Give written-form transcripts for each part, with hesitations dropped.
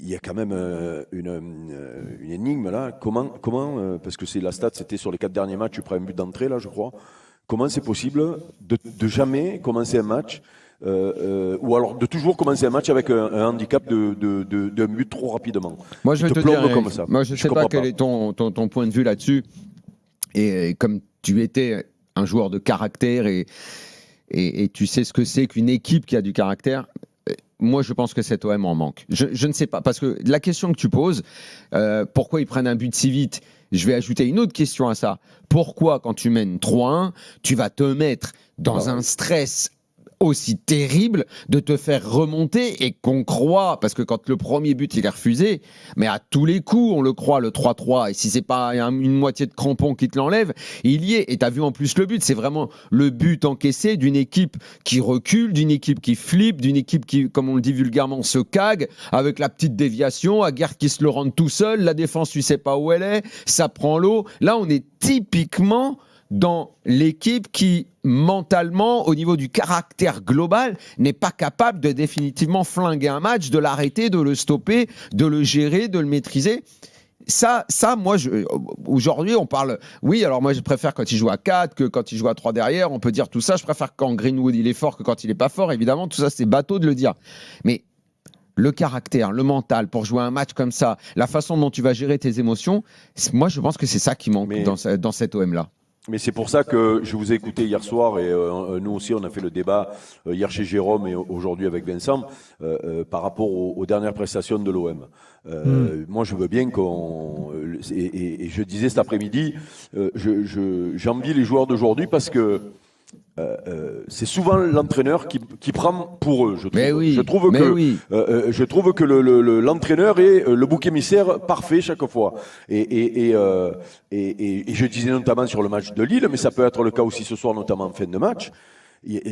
il y a quand même une énigme là. Comment parce que la stat, c'était sur les 4 derniers matchs, tu prends un but d'entrée là, je crois. Comment c'est possible de jamais commencer un match ou alors de toujours commencer un match avec un handicap d'un but trop rapidement? Moi, je vais te dire, comme ça. moi, je ne sais pas quel est ton point de vue là-dessus. Et comme tu étais un joueur de caractère et tu sais ce que c'est qu'une équipe qui a du caractère, moi, je pense que cet OM en manque. Je ne sais pas, parce que la question que tu poses, pourquoi ils prennent un but si vite? Je vais ajouter une autre question à ça. Pourquoi, quand tu mènes 3-1, tu vas te mettre dans un stress aussi terrible de te faire remonter et qu'on croit, parce que quand le premier but il est refusé, mais à tous les coups on le croit, le 3-3, et si c'est pas une moitié de crampon qui te l'enlève, il y est. Et t'as vu en plus le but, c'est vraiment le but encaissé d'une équipe qui recule, d'une équipe qui flippe, d'une équipe qui, comme on le dit vulgairement, se cague, avec la petite déviation, Aguerd qui se le rend tout seul, la défense tu sais pas où elle est, ça prend l'eau. Là on est typiquement dans l'équipe qui, mentalement, au niveau du caractère global, n'est pas capable de définitivement flinguer un match, de l'arrêter, de le stopper, de le gérer, de le maîtriser. Ça, moi, aujourd'hui, on parle... Oui, alors moi, je préfère quand il joue à 4 que quand il joue à 3 derrière. On peut dire tout ça. Je préfère quand Greenwood, il est fort que quand il n'est pas fort. Évidemment, tout ça, c'est bateau de le dire. Mais le caractère, le mental, pour jouer un match comme ça, la façon dont tu vas gérer tes émotions, moi, je pense que c'est ça qui manque dans cet OM-là. Mais c'est pour ça que je vous ai écouté hier soir et nous aussi on a fait le débat hier chez Jérôme et aujourd'hui avec Vincent par rapport aux dernières prestations de l'OM. Moi je veux bien qu'on et je disais cet après-midi, j'envie les joueurs d'aujourd'hui parce que c'est souvent l'entraîneur qui prend pour eux, je trouve. Oui, je trouve que l'entraîneur est le bouc émissaire parfait chaque fois. Et je disais notamment sur le match de Lille, mais ça peut être le cas aussi ce soir, notamment en fin de match. Le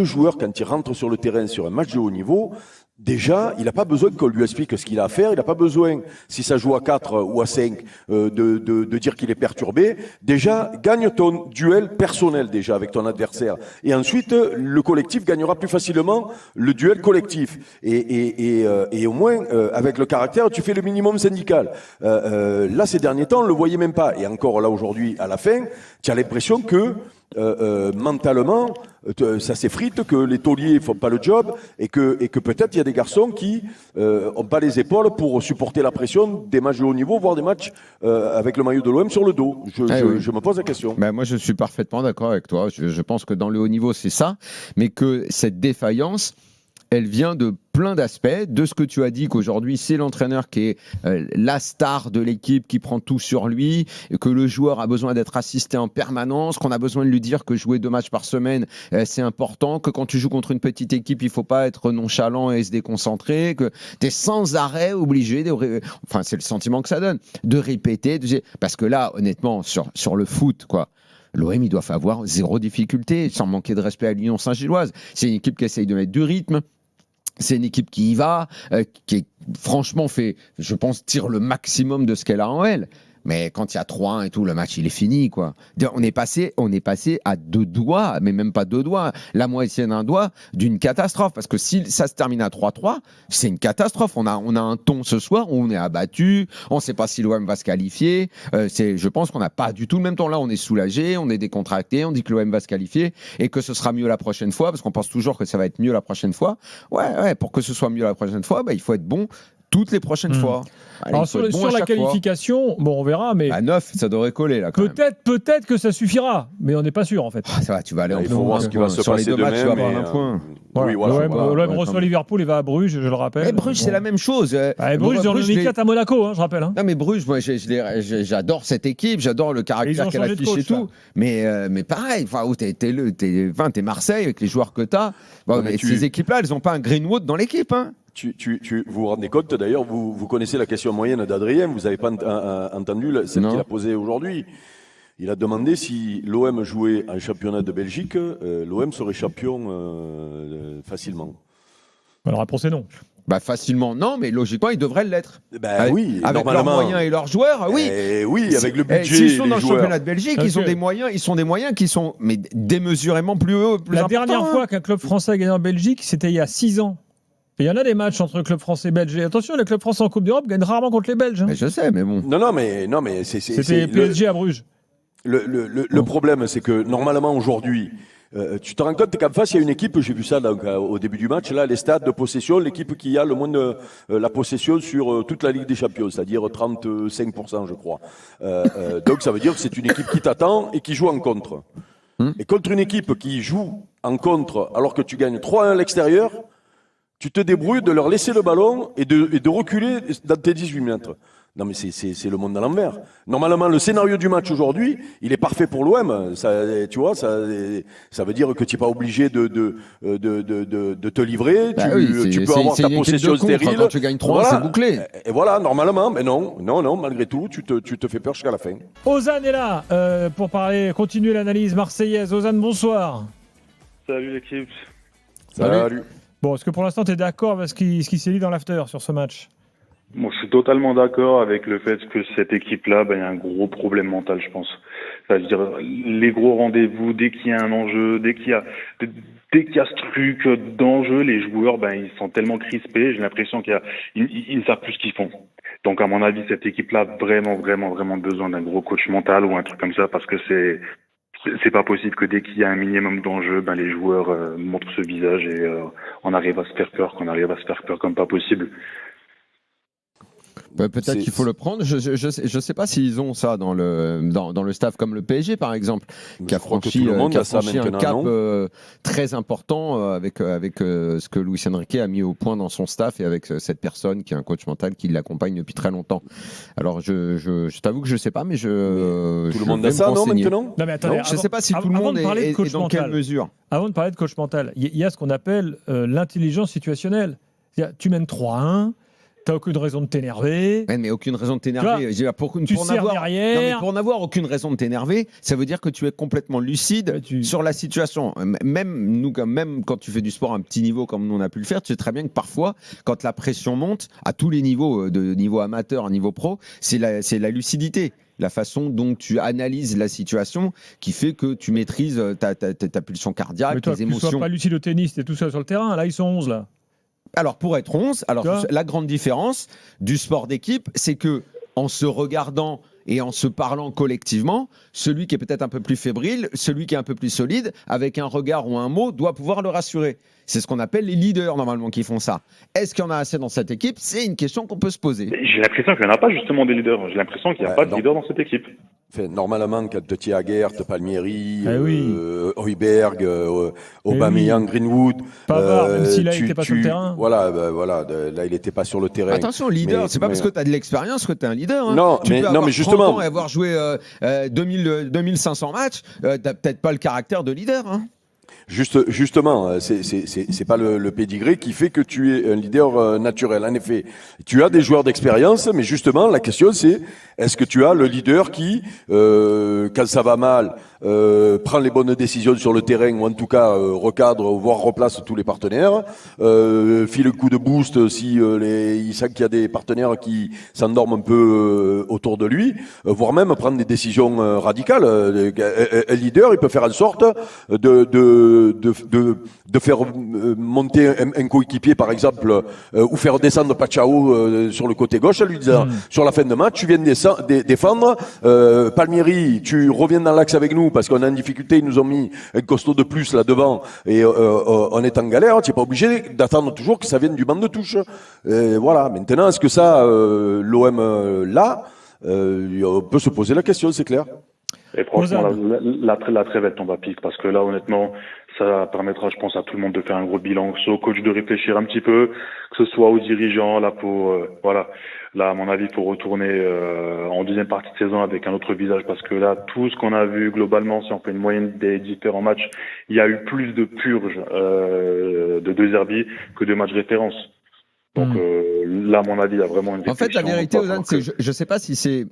joueur, quand il rentre sur le terrain sur un match de haut niveau, déjà, il n'a pas besoin qu'on lui explique ce qu'il a à faire. Il n'a pas besoin, si ça joue à 4 ou à 5, de dire qu'il est perturbé. Déjà, gagne ton duel personnel déjà avec ton adversaire. Et ensuite, le collectif gagnera plus facilement le duel collectif. Et au moins, avec le caractère, tu fais le minimum syndical. Là, ces derniers temps, on ne le voyait même pas. Et encore là, aujourd'hui, à la fin, tu as l'impression que mentalement, ça s'effrite, que les tauliers font pas le job et que peut-être il y a des garçons qui ont pas les épaules pour supporter la pression des matchs de haut niveau, voire des matchs avec le maillot de l'OM sur le dos. Je me pose la question. Ben moi, je suis parfaitement d'accord avec toi. Je pense que dans le haut niveau, c'est ça, mais que cette défaillance, elle vient de plein d'aspects, de ce que tu as dit qu'aujourd'hui c'est l'entraîneur qui est la star de l'équipe, qui prend tout sur lui, et que le joueur a besoin d'être assisté en permanence, qu'on a besoin de lui dire que jouer 2 matchs par semaine c'est important, que quand tu joues contre une petite équipe il faut pas être nonchalant et se déconcentrer, que tu es sans arrêt obligé enfin c'est le sentiment que ça donne, de répéter, parce que là honnêtement sur le foot quoi, l'OM, ils doivent avoir 0 difficulté, sans manquer de respect à l'Union Saint-Gilloise. C'est une équipe qui essaye de mettre du rythme. C'est une équipe qui y va, qui franchement je pense, tire le maximum de ce qu'elle a en elle. Mais quand il y a 3-1 et tout, le match, il est fini, quoi. On est passé à 2 doigts, mais même pas 2 doigts, la moitié d'un doigt d'une catastrophe. Parce que si ça se termine à 3-3, c'est une catastrophe. On a un ton ce soir où on est abattu, on ne sait pas si l'OM va se qualifier. Je pense qu'on n'a pas du tout le même ton. Là, on est soulagé, on est décontracté, on dit que l'OM va se qualifier et que ce sera mieux la prochaine fois, parce qu'on pense toujours que ça va être mieux la prochaine fois. Ouais, pour que ce soit mieux la prochaine fois, il faut être bon toutes les prochaines fois. Allez, alors sur la qualification, bon on verra, mais à 9 ça devrait coller là. Peut-être que ça suffira, mais on n'est pas sûr en fait. Ça va, tu vas aller en il faut voir ce qui va se sur passer les 2 matchs, tu vas avoir un point. Voilà. Oui, voilà. L'OM reçoit Liverpool et va à Bruges, je le rappelle. Et Bruges, c'est la même chose. Bruges, ils ont le 4 à Monaco, je rappelle. Non, mais Bruges, moi, j'adore cette équipe, j'adore le caractère qu'elle affiche et tout. Mais pareil, t'es Marseille avec les joueurs que t'as. Ces équipes-là, elles n'ont pas un Greenwood dans l'équipe. Hein. Vous vous rendez compte, d'ailleurs, vous connaissez la question moyenne d'Adrien, vous n'avez pas entendu celle qu'il a posée aujourd'hui. Il a demandé si l'OM jouait en championnat de Belgique, l'OM serait champion facilement. La réponse est non. Facilement, non, mais logiquement, ils devraient l'être. Oui, avec leurs moyens et leurs joueurs, oui. Oui, avec le budget. S'ils sont dans le championnat de Belgique, ils ont des moyens qui sont démesurément plus hauts. La dernière fois qu'un club français a gagné en Belgique, c'était il y a 6 ans. Et il y en a des matchs entre clubs français et belges. Et attention, les clubs français en Coupe d'Europe gagnent rarement contre les Belges. Hein. Mais je sais, mais bon. Non, mais C'était PSG à Bruges. Le problème, c'est que normalement aujourd'hui, tu te rends compte qu'en face, il y a une équipe, j'ai vu ça donc, au début du match, là, les stades de possession, l'équipe qui a le moins de la possession sur toute la Ligue des Champions, c'est-à-dire 35%, je crois. Donc ça veut dire que c'est une équipe qui t'attend et qui joue en contre. Et contre une équipe qui joue en contre alors que tu gagnes 3-1 à l'extérieur, tu te débrouilles de leur laisser le ballon et de reculer dans tes 18 mètres. Non mais c'est le monde à l'envers. Normalement, le scénario du match aujourd'hui, il est parfait pour l'OM. Ça, tu vois, ça veut dire que tu n'es pas obligé de te livrer. Tu peux avoir ta possession stérile. Quand tu gagnes 3, voilà. C'est bouclé. Et voilà, normalement, mais non, malgré tout, tu te fais peur jusqu'à la fin. Ozan est là pour continuer l'analyse marseillaise. Ozan, bonsoir. Salut l'équipe. Salut. Bon, est-ce que pour l'instant, tu es d'accord avec ce qui s'est dit dans l'after sur ce match ? Bon, je suis totalement d'accord avec le fait que cette équipe-là, il y a un gros problème mental, je pense. C'est-à-dire, les gros rendez-vous, dès qu'il y a un enjeu, dès qu'il y a ce truc d'enjeu, les joueurs, ils sont tellement crispés, j'ai l'impression ils ne savent plus ce qu'ils font. Donc, à mon avis, cette équipe-là a vraiment besoin d'un gros coach mental ou un truc comme ça, parce que c'est pas possible que dès qu'il y a un minimum d'enjeu, les joueurs montrent ce visage et on arrive à se faire peur, comme pas possible. Peut-être qu'il faut le prendre. Je sais pas s'ils ont ça dans le staff comme le PSG par exemple, qui a franchi un cap très important avec ce que Luis Enrique a mis au point dans son staff et avec cette personne qui est un coach mental qui l'accompagne depuis très longtemps. Alors je t'avoue que je sais pas, mais tout le monde a ça non maintenant. Non mais attendez, je sais pas si tout le monde est dans quelle mesure. Avant de parler de coach mental, il y a ce qu'on appelle l'intelligence situationnelle. Tu mènes 3-1. T'as aucune raison de t'énerver. Mais aucune raison de t'énerver. Pour n'avoir aucune raison de t'énerver, ça veut dire que tu es complètement lucide sur la situation. Même quand tu fais du sport à un petit niveau comme on a pu le faire, tu sais très bien que parfois, quand la pression monte à tous les niveaux, de niveau amateur à niveau pro, c'est la lucidité. La façon dont tu analyses la situation qui fait que tu maîtrises ta pulsion cardiaque, tes émotions. Tu ne sois pas lucide au tennis, tu es tout seul sur le terrain. Là, ils sont 11 là. Alors pour être 11, la grande différence du sport d'équipe, c'est que en se regardant et en se parlant collectivement, celui qui est peut-être un peu plus fébrile, celui qui est un peu plus solide, avec un regard ou un mot, doit pouvoir le rassurer. C'est ce qu'on appelle les leaders normalement qui font ça. Est-ce qu'il y en a assez dans cette équipe ? C'est une question qu'on peut se poser. J'ai l'impression qu'il n'y en a pas justement des leaders. J'ai l'impression qu'il n'y a pas de leader dans cette équipe. Normalement, quand tu as Aguert, Palmieri, Højbjerg, Aubameyang, Greenwood, Pavard, même s'il n'était pas sur le terrain. Voilà, là il n'était pas sur le terrain. Attention, leader, c'est pas parce que tu as de l'expérience que tu es un leader. Hein. Non, tu peux avoir justement. 30 ans et avoir joué 2500 matchs, tu n'as peut-être pas le caractère de leader. Hein. Justement, c'est pas le pédigré qui fait que tu es un leader naturel. En effet, tu as des joueurs d'expérience, mais justement, la question c'est est-ce que tu as le leader qui, quand ça va mal, prend les bonnes décisions sur le terrain ou en tout cas recadre, voire replace tous les partenaires, file un coup de boost si il sent qu'il y a des partenaires qui s'endorment un peu autour de lui, voire même prendre des décisions radicales. Un leader, il peut faire en sorte de faire monter un coéquipier par exemple ou faire descendre Pachao sur le côté gauche en lui disant sur la fin de match tu viens de défendre Palmieri, tu reviens dans l'axe avec nous parce qu'on est en difficulté, ils nous ont mis un costaud de plus là devant et on est en galère, tu n'es pas obligé d'attendre toujours que ça vienne du banc de touche. Voilà, maintenant est-ce que ça l'OM là on peut se poser la question, c'est clair. Et franchement, la trêve, elle tombe à pic parce que là, honnêtement, ça permettra, je pense, à tout le monde de faire un gros bilan, que ce soit au coach de réfléchir un petit peu, que ce soit aux dirigeants, là, là, à mon avis, pour retourner en deuxième partie de saison avec un autre visage parce que là, tout ce qu'on a vu globalement, si on fait une moyenne des différents matchs, il y a eu plus de purges de deux Herbies que de matchs références. Donc là, à mon avis, il y a vraiment une réflexion. En fait, la vérité, Ozan, c'est je ne sais pas si c'est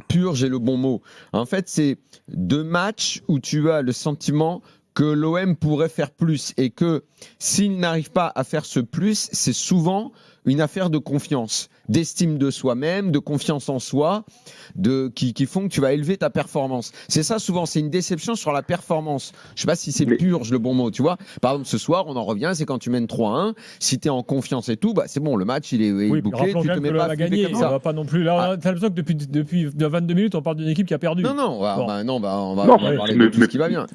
pur, j'ai le bon mot. En fait, c'est deux matchs où tu as le sentiment que l'OM pourrait faire plus et que s'il n'arrive pas à faire ce plus, c'est souvent une affaire de confiance, d'estime de soi-même, de confiance en soi, qui font que tu vas élever ta performance. C'est ça souvent, c'est une déception sur la performance. Je sais pas si c'est purge le bon mot, tu vois. Par exemple, ce soir, on en revient, c'est quand tu mènes 3-1, si tu es en confiance et tout, bah c'est bon, le match il est Oui, bouclé, tu te mets pas à flipper comme on ça. va pas non plus. Là, t'as l'impression que depuis 22 minutes, on parle d'une équipe qui a perdu. Non, on va Bon. parler Non, de tout ce qui va bien.